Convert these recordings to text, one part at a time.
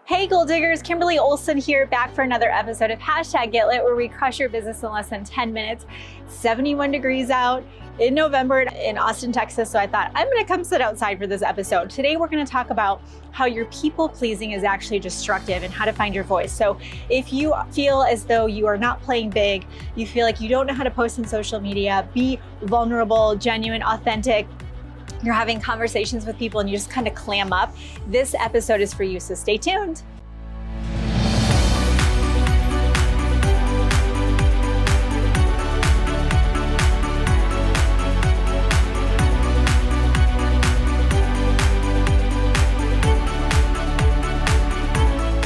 Hey Goal Diggers, Kimberly Olson here, back for another episode of #GetLit, where we crush your business in less than 10 minutes. 71 degrees out in November in Austin, Texas. So I thought I'm gonna come sit outside for this episode. Today we're gonna talk about how your people pleasing is actually destructive and how to find your voice. So if you feel as though you are not playing big, you feel like you don't know how to post on social media, be vulnerable, genuine, authentic, you're having conversations with people and you just kind of clam up, this episode is for you, so stay tuned.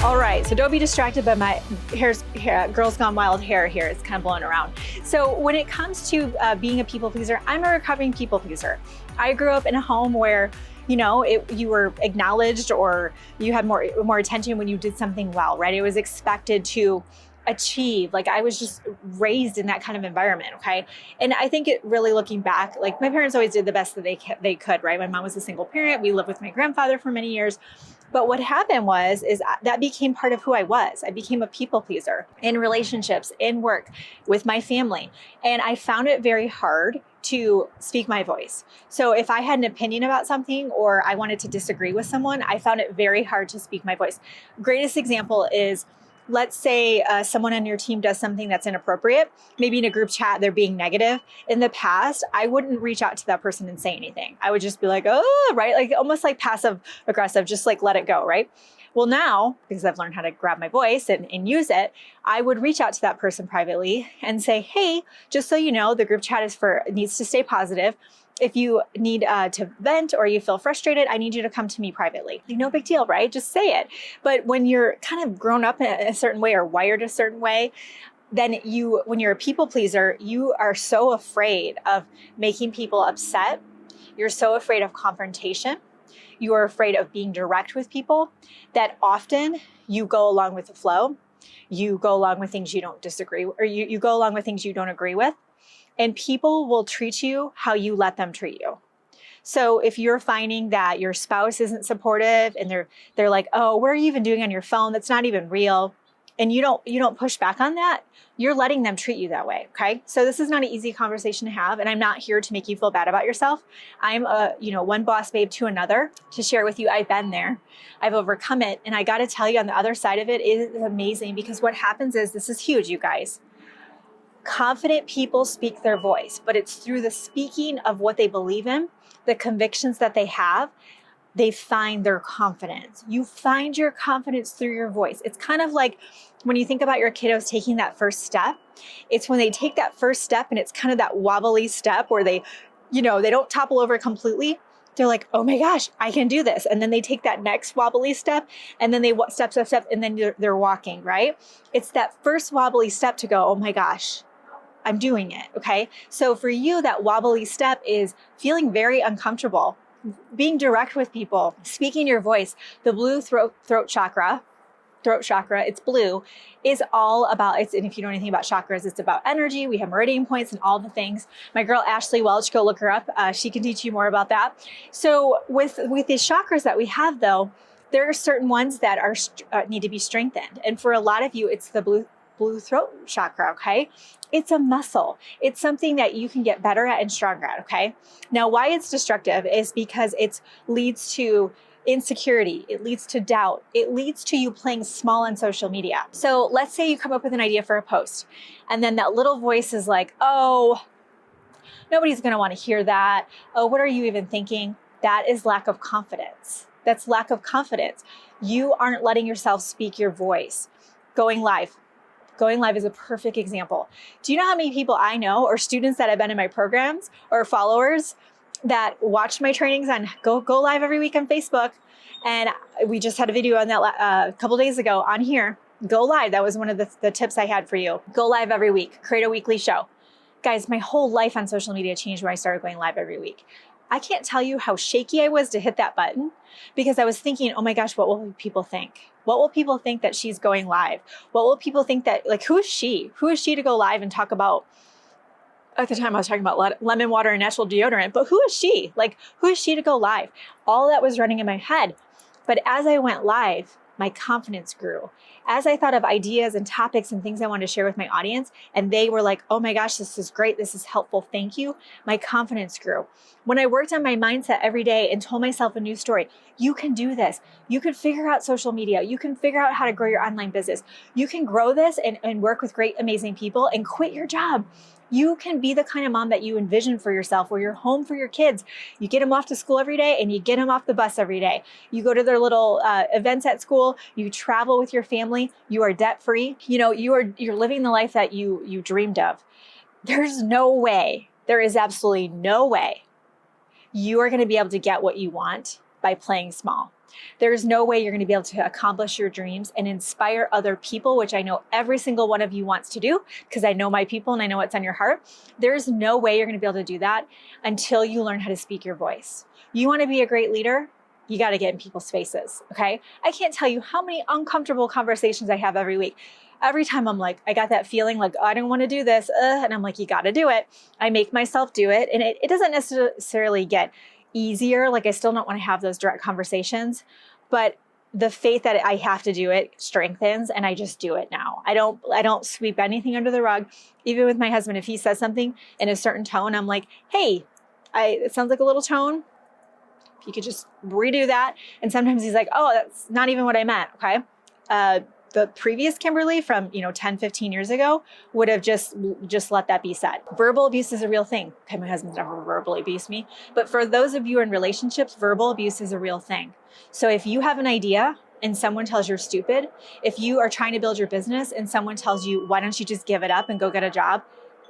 All right, so don't be distracted by my Girls Gone Wild hair here. It's kind of blowing around. So when it comes to being a people pleaser, I'm a recovering people pleaser. I grew up in a home where, you were acknowledged or you had more attention when you did something well, right? It was expected to achieve. Like I was just raised in that kind of environment, okay? And I think it really looking back, like my parents always did the best that they could, right? My mom was a single parent. We lived with my grandfather for many years. But what happened is that became part of who I was. I became a people pleaser in relationships, in work, with my family. And I found it very hard to speak my voice. So if I had an opinion about something or I wanted to disagree with someone, I found it very hard to speak my voice. Greatest example is, let's say someone on your team does something that's inappropriate, maybe in a group chat, they're being negative. In the past, I wouldn't reach out to that person and say anything. I would just be like, oh, right? Like almost like passive aggressive, just like let it go, right? Well, now, because I've learned how to grab my voice and use it, I would reach out to that person privately and say, hey, just so you know, the group chat needs to stay positive. If you need to vent or you feel frustrated, I need you to come to me privately. Like, no big deal, right? Just say it. But when you're kind of grown up in a certain way or wired a certain way, then when you're a people pleaser, you are so afraid of making people upset. You're so afraid of confrontation. You are afraid of being direct with people that often you go along with the flow. You go along with things you don't disagree with, or you go along with things you don't agree with. And people will treat you how you let them treat you. So if you're finding that your spouse isn't supportive and they're like, oh, what are you even doing on your phone? That's not even real. And you don't push back on that, you're letting them treat you that way, okay? So this is not an easy conversation to have, and I'm not here to make you feel bad about yourself. I'm one boss babe to another to share with you. I've been there, I've overcome it, and I gotta tell you, on the other side of it is amazing, because what happens is, this is huge, you guys. Confident people speak their voice, but it's through the speaking of what they believe in, the convictions that they have, they find their confidence. You find your confidence through your voice. It's kind of like when you think about your kiddos taking that first step, it's when they take that first step and it's kind of that wobbly step where they don't topple over completely. They're like, oh my gosh, I can do this. And then they take that next wobbly step and then they step, and then they're walking, right? It's that first wobbly step to go, oh my gosh, I'm doing it, okay? So for you, that wobbly step is feeling very uncomfortable, being direct with people, speaking your voice. The blue throat chakra, it's blue, is all about, and if you know anything about chakras, it's about energy. We have meridian points and all the things. My girl, Ashley Welch, go look her up. She can teach you more about that. So with these chakras that we have though, there are certain ones that need to be strengthened. And for a lot of you, it's the blue throat chakra, okay? It's a muscle. It's something that you can get better at and stronger at, okay? Now, why it's destructive is because it leads to insecurity. It leads to doubt. It leads to you playing small on social media. So let's say you come up with an idea for a post, and then that little voice is like, oh, nobody's gonna wanna hear that. Oh, what are you even thinking? That is lack of confidence. That's lack of confidence. You aren't letting yourself speak your voice. Going live is a perfect example. Do you know how many people I know, or students that have been in my programs, or followers that watch my trainings on go live every week on Facebook? And we just had a video on that a couple days ago on here. Go live. That was one of the tips I had for you. Go live every week. Create a weekly show. Guys, my whole life on social media changed when I started going live every week. I can't tell you how shaky I was to hit that button, because I was thinking, oh my gosh, what will people think? What will people think that she's going live? What will people think that, like, who is she? Who is she to go live and talk about, at the time I was talking about lemon water and natural deodorant, but who is she? Like, who is she to go live? All that was running in my head. But as I went live, my confidence grew. As I thought of ideas and topics and things I wanted to share with my audience, and they were like, oh my gosh, this is great, this is helpful, thank you, my confidence grew. When I worked on my mindset every day and told myself a new story, you can do this. You can figure out social media. You can figure out how to grow your online business. You can grow this and work with great, amazing people and quit your job. You can be the kind of mom that you envision for yourself, where you're home for your kids. You get them off to school every day and you get them off the bus every day. You go to their little events at school. You travel with your family. You are debt-free. You know, you're living the life that you dreamed of. There's no way, there is absolutely no way you are going to be able to get what you want by playing small. There's no way you're going to be able to accomplish your dreams and inspire other people, which I know every single one of you wants to do, because I know my people and I know what's on your heart. There's no way you're going to be able to do that until you learn how to speak your voice. You want to be a great leader? You got to get in people's faces, okay? I can't tell you how many uncomfortable conversations I have every week. Every time I'm like, I got that feeling like, oh, I don't want to do this. And I'm like, you got to do it. I make myself do it. And it doesn't necessarily get easier. Like, I still don't want to have those direct conversations, but the faith that I have to do it strengthens, and I just do it now. I don't sweep anything under the rug. Even with my husband, if he says something in a certain tone, I'm like, hey, it sounds like a little tone. If you could just redo that. And sometimes he's like, oh, that's not even what I meant. Okay. The previous Kimberly from, 10, 15 years ago would have just let that be said. Verbal abuse is a real thing. Okay, my husband's never verbally abused me. But for those of you in relationships, verbal abuse is a real thing. So if you have an idea and someone tells you're stupid, if you are trying to build your business and someone tells you, why don't you just give it up and go get a job?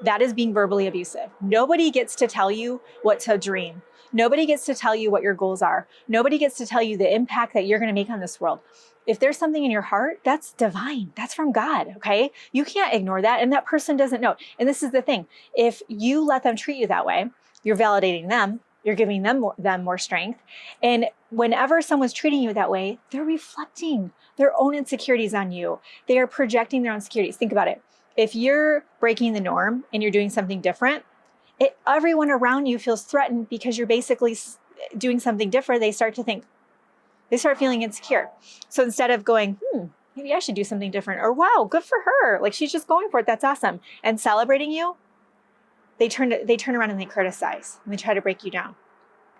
That is being verbally abusive. Nobody gets to tell you what to dream. Nobody gets to tell you what your goals are. Nobody gets to tell you the impact that you're going to make on this world. If there's something in your heart, that's divine. That's from God, okay? You can't ignore that, and that person doesn't know. And this is the thing. If you let them treat you that way, you're validating them. You're giving them more strength. And whenever someone's treating you that way, they're reflecting their own insecurities on you. They are projecting their own insecurities. Think about it. If you're breaking the norm and you're doing something different, everyone around you feels threatened because you're basically doing something different. They start feeling insecure. So instead of going, maybe I should do something different, or wow, good for her, like she's just going for it, that's awesome, and celebrating you, they turn around and they criticize and they try to break you down.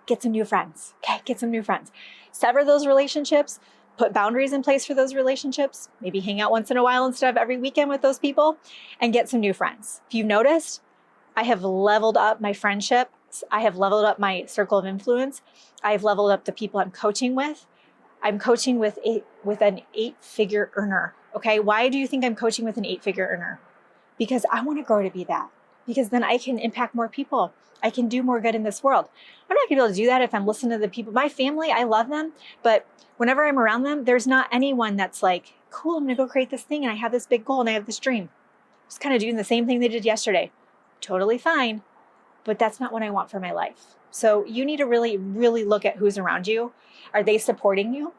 Get some new friends, okay? Get some new friends. Sever those relationships. Put boundaries in place for those relationships. Maybe hang out once in a while instead of every weekend with those people, and get some new friends. If you've noticed, I have leveled up my friendships. I have leveled up my circle of influence. I've leveled up the people I'm coaching with. I'm coaching with an 8-figure earner. Okay. Why do you think I'm coaching with an 8-figure earner? Because I want to grow to be that. Because then I can impact more people. I can do more good in this world. I'm not gonna be able to do that if I'm listening to the people. My family, I love them, but whenever I'm around them, there's not anyone that's like, cool, I'm gonna go create this thing and I have this big goal and I have this dream. Just kind of doing the same thing they did yesterday. Totally fine, but that's not what I want for my life. So you need to really, really look at who's around you. Are they supporting you?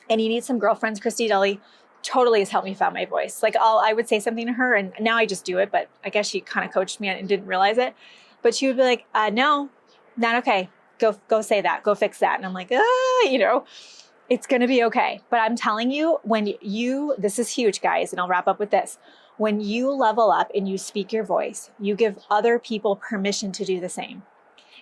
And you need some girlfriends. Christy Dully totally has helped me find my voice. Like I would say something to her and now I just do it, but I guess she kind of coached me and didn't realize it. But she would be like, no, not okay. Go say that, go fix that. And I'm like, it's going to be okay. But I'm telling you, this is huge, guys. And I'll wrap up with this. When you level up and you speak your voice, you give other people permission to do the same.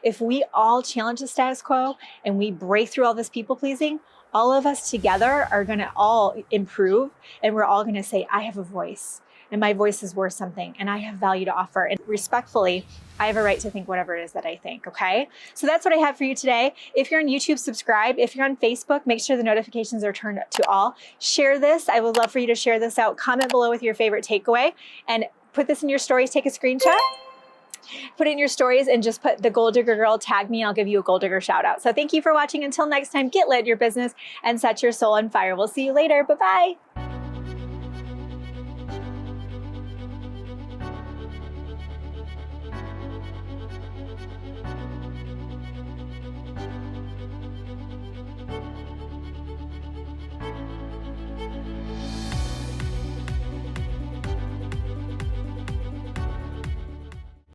If we all challenge the status quo and we break through all this people pleasing, all of us together are going to all improve, and we're all going to say, I have a voice and my voice is worth something and I have value to offer. And respectfully, I have a right to think whatever it is that I think. Okay. So that's what I have for you today. If you're on YouTube, subscribe. If you're on Facebook, make sure the notifications are turned to all. Share this. I would love for you to share this out. Comment below with your favorite takeaway and put this in your stories. Take a screenshot. Put it in your stories and just put the Gold Digger Girl, tag me, and I'll give you a Gold Digger shout out. So thank you for watching. Until next time, get lit in your business and set your soul on fire. We'll see you later. Bye-bye.